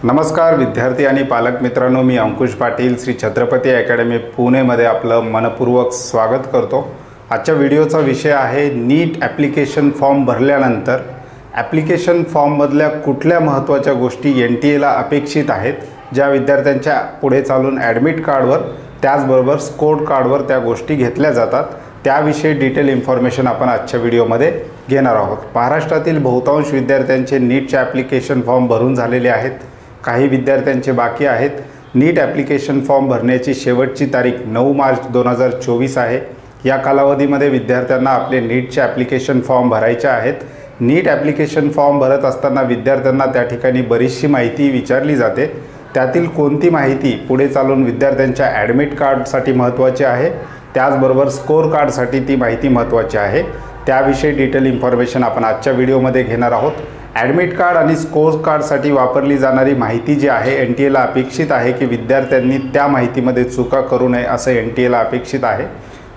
नमस्कार विद्यार्थी आणि पालक मित्रांनो, मी अंकुश पाटील श्री छत्रपती अकॅडमी पुणेमध्ये आपलं मनपूर्वक स्वागत करतो। आजच्या व्हिडिओचा विषय आहे नीट ॲप्लिकेशन फॉर्म भरल्यानंतर ॲप्लिकेशन फॉर्ममधल्या कुठल्या महत्त्वाच्या गोष्टी NTA ला अपेक्षित आहेत, ज्या विद्यार्थ्यांच्या पुढे चालून ॲडमिट कार्डवर त्याचबरोबर स्कोर कार्डवर त्या गोष्टी घेतल्या जातात, त्याविषयी डिटेल इन्फॉर्मेशन आपण आजच्या व्हिडिओमध्ये घेणार आहोत। महाराष्ट्रातील बहुतांश विद्यार्थ्यांचे नीटचे ॲप्लिकेशन फॉर्म भरून झालेले आहेत, काही विद्यार्थ्यांचे बाकी आहेत। नीट ॲप्लिकेशन फॉर्म भरण्याची शेवटची तारीख 9 मार्च 2024 आहे। या कालावधीमध्ये विद्यार्थ्यांना आपले नीटचे ॲप्लिकेशन फॉर्म भरायचे आहेत। नीट ॲप्लिकेशन फॉर्म भरत असताना विद्यार्थ्यांना त्या ठिकाणी बरीचशी माहिती विचारली जाते, त्यातील कोणती माहिती पुढे चालून विद्यार्थ्यांच्या ॲडमिट कार्डसाठी महत्त्वाची आहे, त्याचबरोबर स्कोर कार्डसाठी ती माहिती महत्त्वाची आहे, त्याविषयी डिटेल इन्फॉर्मेशन आपण आजच्या व्हिडिओमध्ये घेणार आहोत। ॲडमिट कार्ड आणि स्कोर कार्डसाठी वापरली जाणारी माहिती जी आहे NTA ला अपेक्षित आहे की विद्यार्थ्यांनी त्या माहितीमध्ये चुका करू नये असं NTA ला अपेक्षित आहे।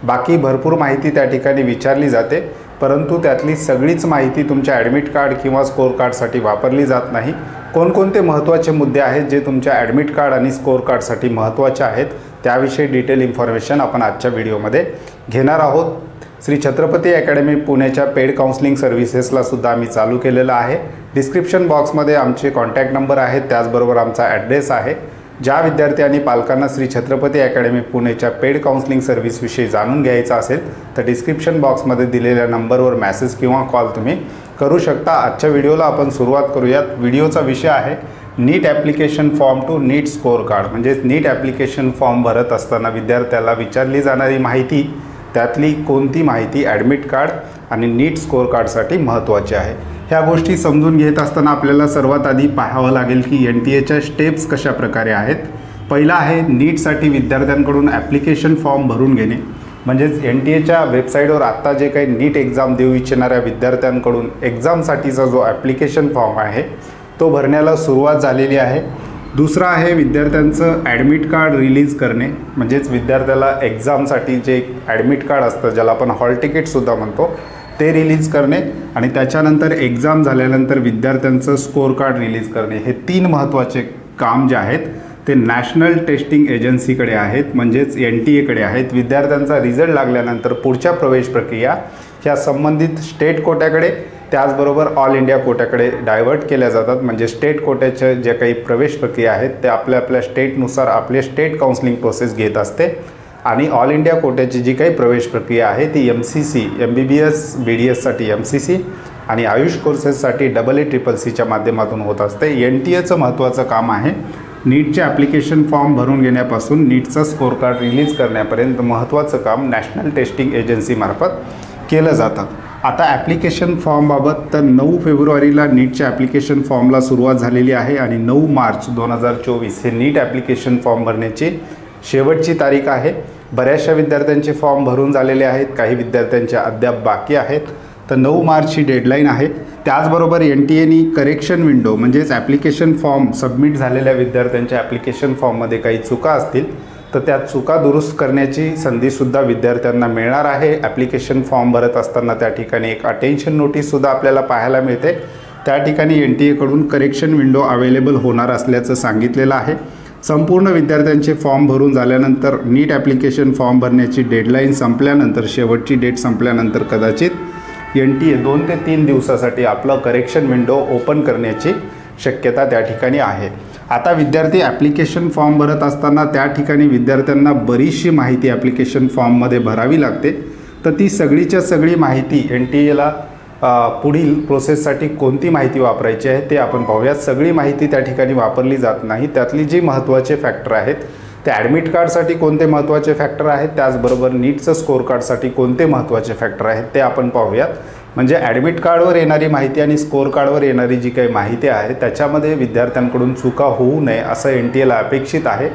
बाकी भरपूर माहिती त्या ठिकाणी विचारली जाते, परंतु त्यातली सगळीच माहिती तुमच्या ॲडमिट कार्ड किंवा स्कोर कार्डसाठी वापरली जात नाही। कोणकोणते महत्त्वाचे मुद्दे आहेत जे तुमच्या ॲडमिट कार्ड आणि स्कोर कार्डसाठी महत्त्वाचे आहेत, त्याविषयी डिटेल इन्फॉर्मेशन आपण आजच्या व्हिडिओमध्ये घेणार आहोत। श्री छत्रपती अकॅडमी पुणेच्या पेड काउन्सिलिंग सर्व्हिसेसला सुद्धा आम्ही चालू केलेलं आहे। डिस्क्रिप्शन बॉक्समध्ये आमचे कॉन्टॅक्ट नंबर आहेत, त्याचबरोबर आमचा ॲड्रेस आहे। ज्या विद्यार्थी आणि पालकांना श्री छत्रपती अकॅडमी पुणेच्या पेड काउन्सिलिंग सर्व्हिसविषयी जाणून घ्यायचं असेल तर डिस्क्रिप्शन बॉक्समध्ये दिलेल्या नंबरवर मेसेज किंवा कॉल तुम्ही करू शकता। आजच्या व्हिडिओला आपण सुरुवात करूयात। व्हिडिओचा विषय आहे NEET application form to NEET score card, म्हणजेच नीट ॲप्लिकेशन फॉर्म भरत असताना विद्यार्थ्याला विचारली जाणारी माहिती, त्यातली कोणती माहिती ॲडमिट कार्ड आणि नीट स्कोर कार्डसाठी महत्त्वाची आहे। ह्या गोष्टी समजून घेत असताना आपल्याला सर्वात आधी पाहावं लागेल की NTAच्या स्टेप्स कशा प्रकारे आहेत। पहिला आहे नीटसाठी विद्यार्थ्यांकडून ॲप्लिकेशन फॉर्म भरून घेणे, म्हणजेच NTAच्या वेबसाईटवर आत्ता जे काही नीट एक्झाम देऊ इच्छिणाऱ्या विद्यार्थ्यांकडून एक्झामसाठीचा जो ॲप्लिकेशन फॉर्म आहे तो भरण्याला सुरुवात झालेली आहे। दुसरा आहे विद्यार्थ्यांचं ॲडमिट कार्ड रिलीज करणे, म्हणजेच विद्यार्थ्याला एक्झामसाठी जे ॲडमिट कार्ड असतं, ज्याला आपण हॉल तिकीटसुद्धा म्हणतो, ते रिलीज करणे आणि त्याच्यानंतर एक्झाम झाल्यानंतर विद्यार्थ्यांचं स्कोर कार्ड रिलीज करणे। हे तीन महत्त्वाचे काम जे आहेत ते नॅशनल टेस्टिंग एजन्सीकडे आहेत, म्हणजेच NTA कडे आहेत। विद्यार्थ्यांचा रिझल्ट लागल्यानंतर पुढच्या प्रवेश प्रक्रिया ह्या संबंधित स्टेट कोट्याकडे त्याचबरोबर ऑल इंडिया कोट्याकडे डायव्हर्ट केल्या जातात। म्हणजे स्टेट कोट्याचे जे काही प्रवेश प्रक्रिया आहेत ते आपल्या स्टेटनुसार आपले स्टेट काउन्सिलिंग प्रोसेस घेत असते आणि ऑल इंडिया कोट्याची जी काही प्रवेश प्रक्रिया आहे ती MCC MBBS BDSसाठी MCC आणि आयुष कोर्सेससाठी AA CCCच्या माध्यमातून होत असते। NTAचं महत्त्वाचं काम आहे नीटचे ॲप्लिकेशन फॉर्म भरून घेण्यापासून नीटचा स्कोर कार्ड रिलीज करण्यापर्यंत महत्त्वाचं काम नॅशनल टेस्टिंग एजन्सीमार्फत केलं जातं। आता ॲप्लिकेशन फॉर्मबाबत तर 9 फेब्रुवारीला नीटच्या ॲप्लिकेशन फॉर्मला सुरुवात झालेली आहे आणि 9 मार्च 2024 हे नीट ॲप्लिकेशन फॉर्म भरण्याची शेवटची तारीख आहे। बऱ्याचशा विद्यार्थ्यांचे फॉर्म भरून झालेले आहेत, काही विद्यार्थ्यांचे अद्याप बाकी आहेत, तर 9 मार्च ही डेडलाईन आहे। त्याचबरोबर NTAनी करेक्शन विंडो, म्हणजेच ॲप्लिकेशन फॉर्म सबमिट झालेल्या विद्यार्थ्यांच्या ॲप्लिकेशन फॉर्ममध्ये काही चुका असतील तर त्या चुका दुरुस्त करण्याची संधीसुद्धा विद्यार्थ्यांना मिळणार आहे। ॲप्लिकेशन फॉर्म भरत असताना त्या ठिकाणी एक अटेन्शन नोटीससुद्धा आपल्याला पाहायला मिळते, त्या ठिकाणी NTA कडून करेक्शन विंडो अवेलेबल होणार असल्याचं सांगितलेलं आहे। संपूर्ण विद्यार्थ्यांचे फॉर्म भरून झाल्यानंतर नीट ॲप्लिकेशन फॉर्म भरण्याची डेडलाईन संपल्यानंतर, शेवटची डेट संपल्यानंतर कदाचित NTA 2 ते 3 दिवसासाठी आपलं करेक्शन विंडो ओपन करण्याची शक्यता त्या ठिकाणी आहे। आता विद्यार्थी ॲप्लिकेशन फॉर्म भरत असताना त्या ठिकाणी विद्यार्थ्यांना बरीचशी माहिती ॲप्लिकेशन फॉर्ममध्ये भरावी लागते, तर ती सगळीच्या सगळी माहिती NTAला पुढील प्रोसेससाठी कोणती माहिती वापरायची आहे ते आपण पाहूयात। सगळी माहिती त्या ठिकाणी वापरली जात नाही, त्यातली जी महत्त्वाचे फॅक्टर आहेत ते ॲडमिट कार्डसाठी कोणते महत्त्वाचे फॅक्टर आहेत, त्याचबरोबर नीटचं स्कोर कार्डसाठी कोणते महत्त्वाचे फॅक्टर आहेत ते आपण पाहूयात। म्हणजे ॲडमिट कार्डवर येणारी माहिती आणि स्कोर कार्डवर येणारी जी काही माहिती आहे त्याच्यामध्ये विद्यार्थ्यांकडून चुका होऊ नये असं NTAला अपेक्षित आहे,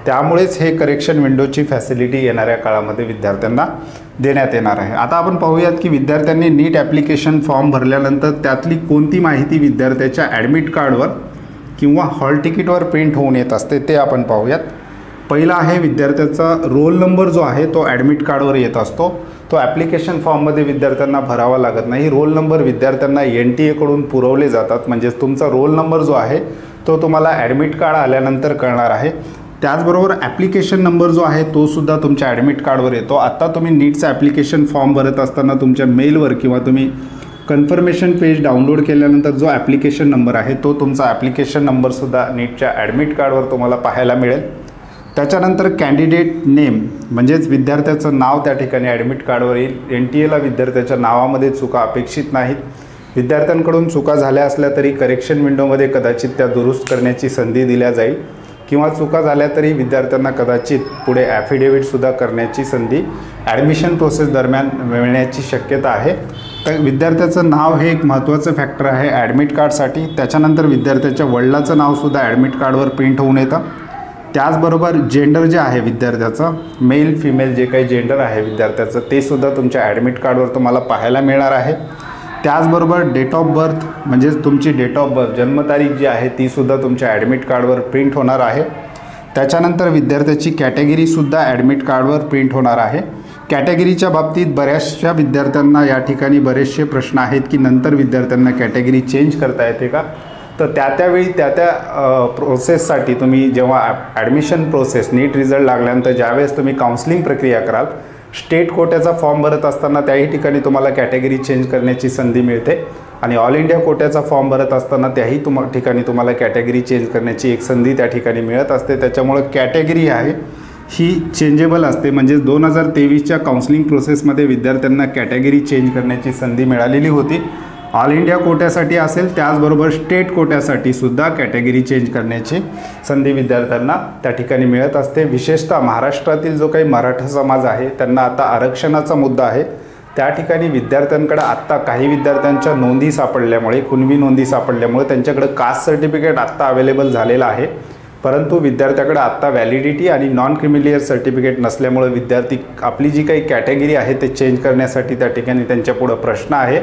त्यामुळेच हे करेक्शन विंडोची फॅसिलिटी येणाऱ्या काळामध्ये विद्यार्थ्यांना देण्यात येणार आहे। आता आपण पाहूयात की विद्यार्थ्यांनी नीट ॲप्लिकेशन फॉर्म भरल्यानंतर त्यातली कोणती माहिती विद्यार्थ्याच्या ॲडमिट कार्डवर किंवा हॉल तिकीटवर प्रिंट होऊन येत असते ते आपण पाहूयात। पहिला आहे विद्यार्थ्याचा रोल नंबर जो आहे तो ॲडमिट कार्डवर येत असतो. तो ॲप्लिकेशन फॉर्ममध्ये विद्यार्थ्यांना भरावा लागत नाही. रोल नंबर विद्यार्थ्यांना NTA कडून पुरवले जातात. म्हणजेच तुमचा रोल नंबर जो आहे तो तुम्हाला ॲडमिट कार्ड आल्यानंतर कळणार आहे. त्याचबरोबर ॲप्लिकेशन नंबर जो आहे तो सुद्धा तुमच्या ॲडमिट कार्डवर येतो. आत्ता तुम्ही नीटचा ॲप्लिकेशन फॉर्म भरत असताना तुमच्या मेलवर किंवा तुम्ही कन्फर्मेशन पेज डाउनलोड केल्यानंतर जो ॲप्लिकेशन नंबर आहे तो तुमचा ॲप्लिकेशन नंबरसुद्धा नीटच्या ॲडमिट कार्डवर तुम्हाला पाहायला मिळेल. त्याच्यानंतर कॅन्डिडेट नेम म्हणजेच विद्यार्थ्याचं नाव त्या ठिकाणी ॲडमिट कार्डवर येईल. NTAला विद्यार्थ्याच्या नावामध्ये चुका अपेक्षित नाहीत. विद्यार्थ्यांकडून चुका झाल्या असल्या तरी करेक्शन विंडोमध्ये कदाचित त्या दुरुस्त करण्याची संधी दिल्या जाईल किंवा चुका झाल्या तरी विद्यार्थ्यांना कदाचित पुढे ॲफिडेविटसुद्धा करण्याची संधी ॲडमिशन प्रोसेस दरम्यान मिळण्याची शक्यता आहे. तर विद्यार्थ्याचं नाव हे एक महत्त्वाचं फॅक्टर आहे ॲडमिट कार्डसाठी. त्याच्यानंतर विद्यार्थ्याच्या वडिलाचं नावसुद्धा ॲडमिट कार्डवर प्रिंट होऊन येतं. त्याचबरोबर जेंडर जे आहे विद्यार्थ्याचं, मेल फिमेल जे काही जेंडर आहे विद्यार्थ्याचं ते सुद्धा तुमच्या ॲडमिट कार्डवर तुम्हाला पाहायला मिळणार आहे. त्याचबरोबर डेट ऑफ बर्थ म्हणजेच तुमची डेट ऑफ बर्थ जन्मतारीख जी आहे तीसुद्धा तुमच्या ॲडमिट कार्डवर प्रिंट होणार आहे. त्याच्यानंतर विद्यार्थ्याची कॅटेगरीसुद्धा ॲडमिट कार्डवर प्रिंट होणार आहे. कॅटेगरीच्या बाबतीत बऱ्याचशा विद्यार्थ्यांना या ठिकाणी बरेचसे प्रश्न आहेत की नंतर विद्यार्थ्यांना कॅटेगरी चेंज करता येते का. तर त्यावेळी त्या प्रोसेससाठी तुम्ही जेव्हा ॲडमिशन प्रोसेस नीट रिझल्ट लागल्यानंतर ज्यावेळेस तुम्ही काउन्सिलिंग प्रक्रिया कराल, स्टेट कोट्याचा फॉर्म भरत असताना त्याही ठिकाणी तुम्हाला कॅटेगरी चेंज करण्याची संधी मिळते आणि ऑल इंडिया कोट्याचा फॉर्म भरत असताना त्याही ठिकाणी तुम्हाला कॅटेगरी चेंज करण्याची एक संधी त्या ठिकाणी मिळत असते. त्याच्यामुळं कॅटेगरी आहे ही चेंजेबल असते. म्हणजे 2023च्या काउन्सिलिंग प्रोसेसमध्ये विद्यार्थ्यांना कॅटेगरी चेंज करण्याची संधी मिळालेली होती. ऑल इंडिया कोट्यासाठी असेल त्याचबरोबर स्टेट कोट्यासाठी सुद्धा कॅटेगरी चेंज करण्याची संधी विद्यार्थ्यांना त्या ठिकाणी मिळत असते. विशेषतः महाराष्ट्रातील जो काही मराठा समाज आहे त्यांना आता आरक्षणाचा मुद्दा आहे. त्या ठिकाणी विद्यार्थ्यांकडे आत्ता काही विद्यार्थ्यांच्या नोंदी सापडल्यामुळे, कुणबी नोंदी सापडल्यामुळे त्यांच्याकडे कास्ट सर्टिफिकेट आत्ता अवेलेबल झालेलं आहे. परंतु विद्यार्थ्याकडे आत्ता व्हॅलिडिटी आणि नॉन क्रिमिलियर सर्टिफिकेट नसल्यामुळे विद्यार्थी आपली जी काही कॅटेगरी आहे ते चेंज करण्यासाठी त्या ठिकाणी त्यांच्यापुढं प्रश्न आहे.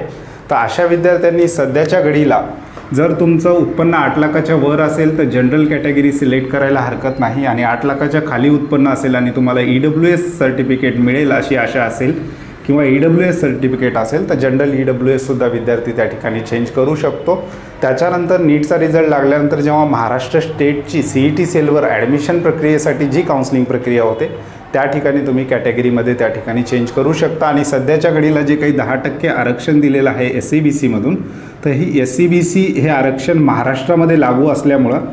तर अशा विद्यार्थ्यांनी सध्याच्या घडीला जर तुमचं उत्पन्न 8 लाखाच्या वर असेल तर जनरल कॅटेगरी सिलेक्ट करायला हरकत नाही आणि 8 लाखाच्या खाली उत्पन्न असेल आणि तुम्हाला EWS सर्टिफिकेट मिळेल अशी आशा असेल किंवा EWS सर्टिफिकेट असेल तर जनरल EWSसुद्धा विद्यार्थी त्या ठिकाणी चेंज करू शकतो. त्याच्यानंतर नीटचा रिझल्ट लागल्यानंतर जेव्हा महाराष्ट्र स्टेटची CET सेलवर ॲडमिशन प्रक्रियेसाठी जी काउन्सिलिंग प्रक्रिया होते त्या ठिकाणी तुम्ही कॅटेगरीमध्ये त्या ठिकाणी चेंज करू शकता. आणि सध्याच्या घडीला जे काही 10% आरक्षण दिलेलं आहे SCBCमधून, तर ही SCBC हे आरक्षण महाराष्ट्रामध्ये लागू असल्यामुळं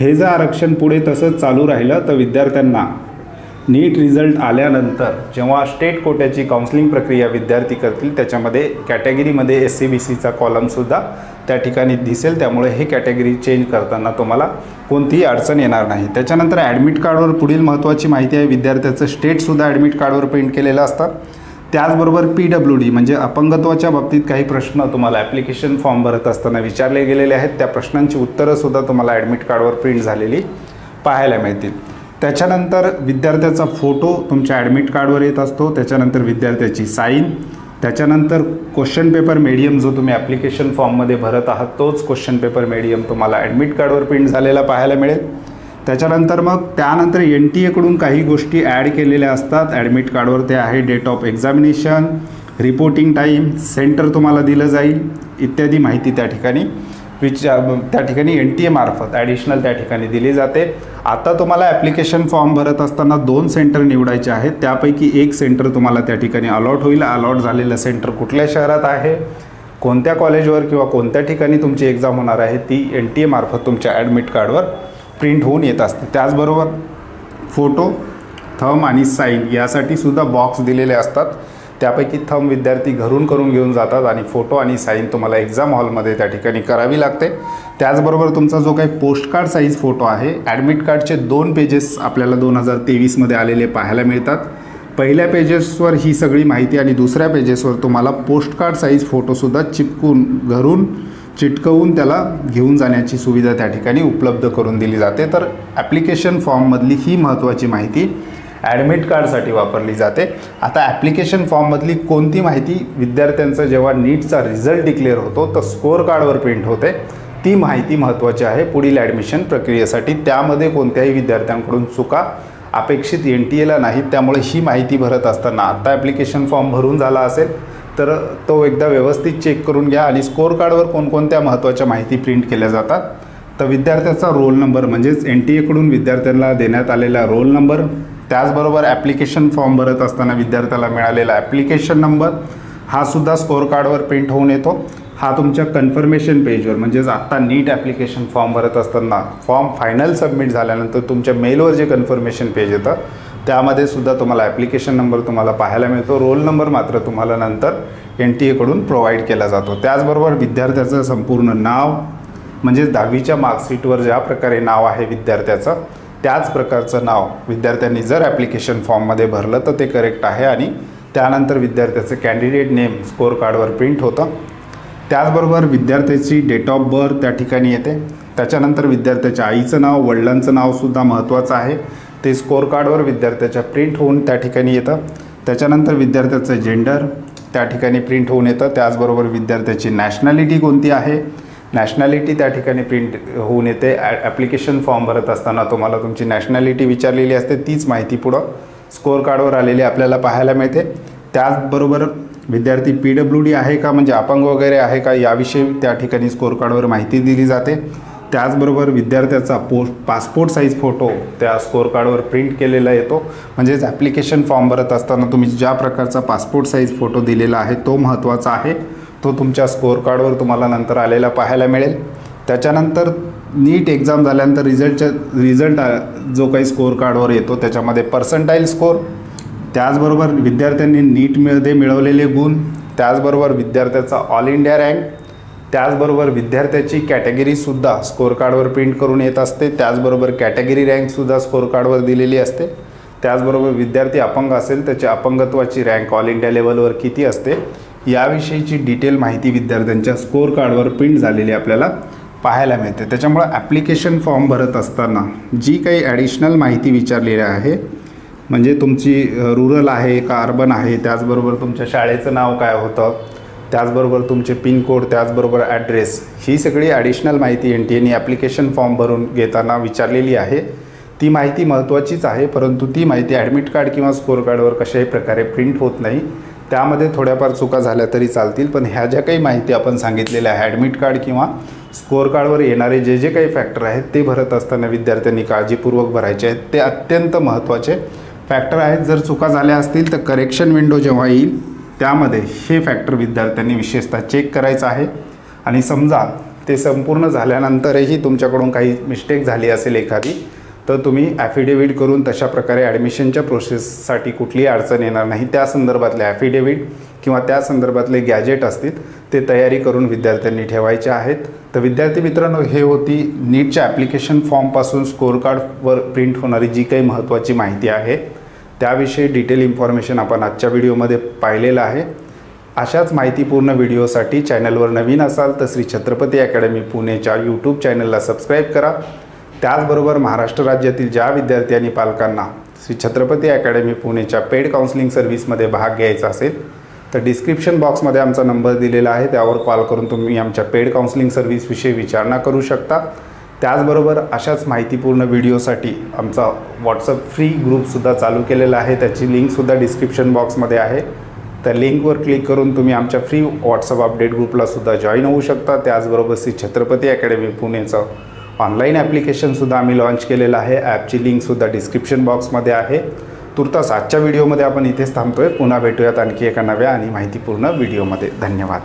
हे जर आरक्षण पुढे तसंच चालू राहिलं तर विद्यार्थ्यांना नीट रिझल्ट आल्यानंतर जेव्हा स्टेट कोट्याची काउन्सिलिंग प्रक्रिया विद्यार्थी करतील त्याच्यामध्ये कॅटेगरीमध्ये SCBCचा कॉलमसुद्धा त्या ठिकाणी दिसेल. त्यामुळे हे कॅटेगरी चेंज करताना तुम्हाला कोणतीही अडचण येणार नाही. त्याच्यानंतर ॲडमिट कार्डवर पुढील महत्त्वाची माहिती आहे, विद्यार्थ्याचं स्टेटसुद्धा ॲडमिट कार्डवर प्रिंट केलेलं असतं. त्याचबरोबर PWD म्हणजे अपंगत्वाच्या बाबतीत काही प्रश्न तुम्हाला ॲप्लिकेशन फॉर्म भरत असताना विचारले गेलेले आहेत, त्या प्रश्नांची उत्तरंसुद्धा तुम्हाला ॲडमिट कार्डवर प्रिंट झालेली पाहायला मिळतील. त्याच्यानंतर विद्यार्थ्याचा फोटो तुमच्या ॲडमिट कार्डवर येत असतो. त्याच्यानंतर विद्यार्थ्याची साईन, त्याच्यानंतर क्वेश्चन पेपर मीडियम जो तुम्ही ॲप्लिकेशन फॉर्ममध्ये भरत आहात तोच क्वेश्चन पेपर मीडियम तुम्हाला ॲडमिट कार्डवर प्रिंट झालेला पाहायला मिळेल. त्याच्यानंतर मग त्यानंतर NTA कडून काही गोष्टी ॲड केलेल्या असतात ॲडमिट कार्डवर. ते आहे date of examination, reporting time, centre तुम्हाला दिलं जाईल इत्यादी माहिती त्या ठिकाणी त्या ठिकाणी NTA मार्फत ॲडिशनल त्या ठिकाणी दिली जाते. आता तुम्हाला ॲप्लिकेशन फॉर्म भरत असताना 2 सेंटर निवडायचे आहेत. त्यापैकी एक सेंटर तुम्हाला त्या ठिकाणी अलॉट होईल. अलॉट झालेलं सेंटर कुठल्या शहरात आहे, कोणत्या कॉलेजवर किंवा कोणत्या ठिकाणी तुमची एक्झाम होणार आहे ती NTA मार्फत तुमच्या ॲडमिट कार्डवर प्रिंट होऊन येत असते. त्याचबरोबर फोटो, थंब आणि साईन यासाठी सुद्धा बॉक्स दिलेले असतात. त्यापैकी थंब विद्यार्थी घरून करून घेऊन जातात आणि फोटो आणि साईन तुम्हाला एक्झाम हॉलमध्ये त्या ठिकाणी करावी लागते. त्याचबरोबर तुमचा जो काही पोस्टकार्ड साईज फोटो आहे, ॲडमिट कार्डचे 2 पेजेस आपल्याला 2023मध्ये आलेले पाहायला मिळतात. पहिल्या पेजेसवर ही सगळी माहिती आणि दुसऱ्या पेजेसवर तुम्हाला पोस्टकार्ड साईज फोटोसुद्धा घरून चिटकवून त्याला घेऊन जाण्याची सुविधा त्या ठिकाणी उपलब्ध करून दिली जाते. तर ॲप्लिकेशन फॉर्ममधली ही महत्त्वाची माहिती ॲडमिट कार्डसाठी वापरली जाते. आता ॲप्लिकेशन फॉर्ममधली कोणती माहिती विद्यार्थ्यांचा जेव्हा नीटचा रिझल्ट डिक्लेअर होतो तर स्कोअर कार्डवर प्रिंट होते, ती माहिती महत्त्वाची आहे पुढील ॲडमिशन प्रक्रियेसाठी. त्यामध्ये कोणत्याही विद्यार्थ्यांकडून चुका अपेक्षित NTA नाहीत. त्यामुळे ही माहिती भरत असताना आत्ता ॲप्लिकेशन फॉर्म भरून झाला असेल तर तो एकदा व्यवस्थित चेक करून घ्या. आणि स्कोअर कार्डवर कोणकोणत्या महत्त्वाच्या माहिती प्रिंट केल्या जातात तर विद्यार्थ्याचा रोल नंबर म्हणजेच NTA कडून विद्यार्थ्यांना देण्यात आलेला रोल नंबर, त्याचबरोबर ॲप्लिकेशन फॉर्म भरत असताना विद्यार्थ्याला मिळालेला ॲप्लिकेशन नंबर हा सुद्धा स्कोअर कार्डवर प्रिंट होऊन येतो. हा तुमच्या कन्फर्मेशन पेजवर म्हणजेच आत्ता नीट ॲप्लिकेशन फॉर्म भरत असताना फॉर्म फायनल सबमिट झाल्यानंतर तुमच्या मेलवर जे कन्फर्मेशन पेज येतं त्यामध्ये सुद्धा तुम्हाला ॲप्लिकेशन नंबर तुम्हाला पाहायला मिळतो. रोल नंबर मात्र तुम्हाला नंतर NTA कडून प्रोव्हाइड केला जातो. त्याचबरोबर विद्यार्थ्याचं संपूर्ण नाव म्हणजेच 10वीच्या मार्कशीटवर ज्या प्रकारे नाव आहे विद्यार्थ्याचं त्याच प्रकारचं नाव विद्यार्थ्यांनी जर ॲप्लिकेशन फॉर्ममध्ये भरलं तर ते करेक्ट आहे. आणि त्यानंतर विद्यार्थ्याचं कॅन्डिडेट नेम स्कोअर कार्डवर प्रिंट होतं. त्याचबरोबर विद्यार्थ्याची डेट ऑफ बर्थ त्या ठिकाणी येते. त्याच्यानंतर विद्यार्थ्याच्या आईचं नाव, वडिलांचं नावसुद्धा महत्त्वाचं आहे, ते स्कोअर कार्डवर विद्यार्थ्याच्या प्रिंट होऊन त्या ठिकाणी येतं. त्याच्यानंतर विद्यार्थ्याचं जेंडर त्या ठिकाणी प्रिंट होऊन येतं. त्याचबरोबर विद्यार्थ्याची नॅशनॅलिटी कोणती आहे, नॅशनॅलिटी त्या ठिकाणी प्रिंट होऊन येते. ॲप्लिकेशन फॉर्म भरत असताना तुम्हाला तुमची नॅशनॅलिटी विचारलेली असते, तीच माहिती पुढं स्कोअर कार्डवर आलेली आपल्याला पाहायला मिळते. त्याचबरोबर विद्यार्थी PWD आहे का म्हणजे अपंग वगैरे आहे का याविषयी त्या ठिकाणी स्कोअर कार्डवर माहिती दिली जाते. त्याचबरोबर विद्यार्थ्याचा पासपोर्ट साईज फोटो त्या स्कोअर कार्डवर प्रिंट केलेला येतो. म्हणजेच ॲप्लिकेशन फॉर्म भरत असताना तुम्ही ज्या प्रकारचा पासपोर्ट साईज फोटो दिलेला आहे तो महत्त्वाचा आहे, तो तुमच्या स्कोअर कार्डवर तुम्हाला नंतर आलेला पाहायला मिळेल. त्याच्यानंतर नीट एक्झाम झाल्यानंतर रिझल्ट जो काही स्कोअर कार्डवर येतो त्याच्यामध्ये पर्सेंटाईल स्कोअर, त्याचबरोबर विद्यार्थ्यांनी नीटमध्ये मिळवलेले गुण, त्याचबरोबर विद्यार्थ्याचा ऑल इंडिया रँक, त्याचबरोबर विद्यार्थ्याची कॅटेगरीसुद्धा स्कोअर कार्डवर प्रिंट करून येत असते. त्याचबरोबर कॅटेगरी रँकसुद्धा स्कोअर कार्डवर दिलेली असते. त्याचबरोबर विद्यार्थी अपंग असेल त्याची अपंगत्वाची रँक ऑल इंडिया लेवलवर किती असते याविषयीची डिटेल माहिती विद्यार्थ्यांच्या स्कोअर कार्डवर प्रिंट झालेली आपल्याला पाहायला मिळते. त्याच्यामुळं ॲप्लिकेशन फॉर्म भरत असताना जी काही ॲडिशनल माहिती विचारलेली आहे म्हणजे तुमची रुरल आहे का अर्बन आहे, त्याचबरोबर तुमच्या शाळेचं नाव काय होतं, त्याचबरोबर तुमचे पिनकोड, त्याचबरोबर ॲड्रेस, ही सगळी ॲडिशनल माहिती NTAने ॲप्लिकेशन फॉर्म भरून घेताना विचारलेली आहे. ती माहिती महत्त्वाचीच आहे, परंतु ती माहिती ॲडमिट कार्ड किंवा स्कोअर कार्डवर कशाही प्रकारे प्रिंट होत नाही. त्यामध्ये थोड्याफार चुका झाल्या तरी चालतील, पण ह्या ज्या काही माहिती आपण सांगितलेल्या आहे ॲडमिट कार्ड किंवा स्कोअर कार्डवर येणारे जे काही फॅक्टर आहेत ते भरत असताना विद्यार्थ्यांनी काळजीपूर्वक भरायचे आहेत. ते अत्यंत महत्त्वाचे फॅक्टर आहेत. जर चुका झाल्या असतील तर करेक्शन विंडो जेव्हा येईल त्यामध्ये हे फॅक्टर विद्यार्थ्यांनी विशेषतः चेक करायचं आहे. आणि समजा ते संपूर्ण झाल्यानंतरही तुमच्याकडून काही मिस्टेक झाली असेल एखादी तर तुम्ही ॲफिडेविट करून तशा प्रकारे ॲडमिशनच्या प्रोसेससाठी कुठलीही अडचण येणार नाही त्या संदर्भातले ॲफिडेविट किंवा त्या संदर्भातले गॅजेट असतील ते तयारी करून विद्यार्थ्यांनी ठेवायचे आहेत. तर विद्यार्थी मित्रांनो, हे होती नीटच्या ॲप्लिकेशन फॉर्मपासून स्कोअर कार्डवर प्रिंट होणारी जी काही महत्त्वाची माहिती आहे त्याविषयी डिटेल इन्फॉर्मेशन आपण आजच्या व्हिडिओमध्ये पाहिलेलं आहे. अशाच माहितीपूर्ण व्हिडिओसाठी चॅनलवर नवीन असाल तर श्री छत्रपती अकॅडमी पुणेच्या यूट्यूब चॅनलला सबस्क्राईब करा. त्याचबरोबर महाराष्ट्र राज्यातील ज्या विद्यार्थी आणि पालकांना श्री छत्रपती अकॅडमी पुणेच्या पेड काउन्सिलिंग सर्व्हिसमध्ये भाग घ्यायचा असेल तर डिस्क्रिप्शन बॉक्समध्ये आमचा नंबर दिलेला आहे, त्यावर कॉल करून तुम्ही आमच्या पेड काउन्सिलिंग सर्व्हिसविषयी विचारणा करू शकता. त्याचबरोबर अशाच माहितीपूर्ण व्हिडिओसाठी आमचा व्हॉट्सअप फ्री ग्रुपसुद्धा चालू केलेला आहे, त्याची लिंकसुद्धा डिस्क्रिप्शन बॉक्समध्ये आहे. त्या लिंकवर क्लिक करून तुम्ही आमच्या फ्री व्हॉट्सअप अपडेट ग्रुपलासुद्धा जॉईन होऊ शकता. त्याचबरोबर श्री छत्रपती अकॅडमी पुणेचं ऑनलाईन ॲप्लिकेशनसुद्धा आम्ही लॉन्च केलेलं आहे. ॲपची लिंकसुद्धा डिस्क्रिप्शन बॉक्समध्ये आहे. तुर्तास आजच्या व्हिडिओमध्ये आपण इथेच थांबतोय. पुन्हा भेटूयात आणखी एका नव्या आणि माहितीपूर्ण व्हिडिओमध्ये. धन्यवाद.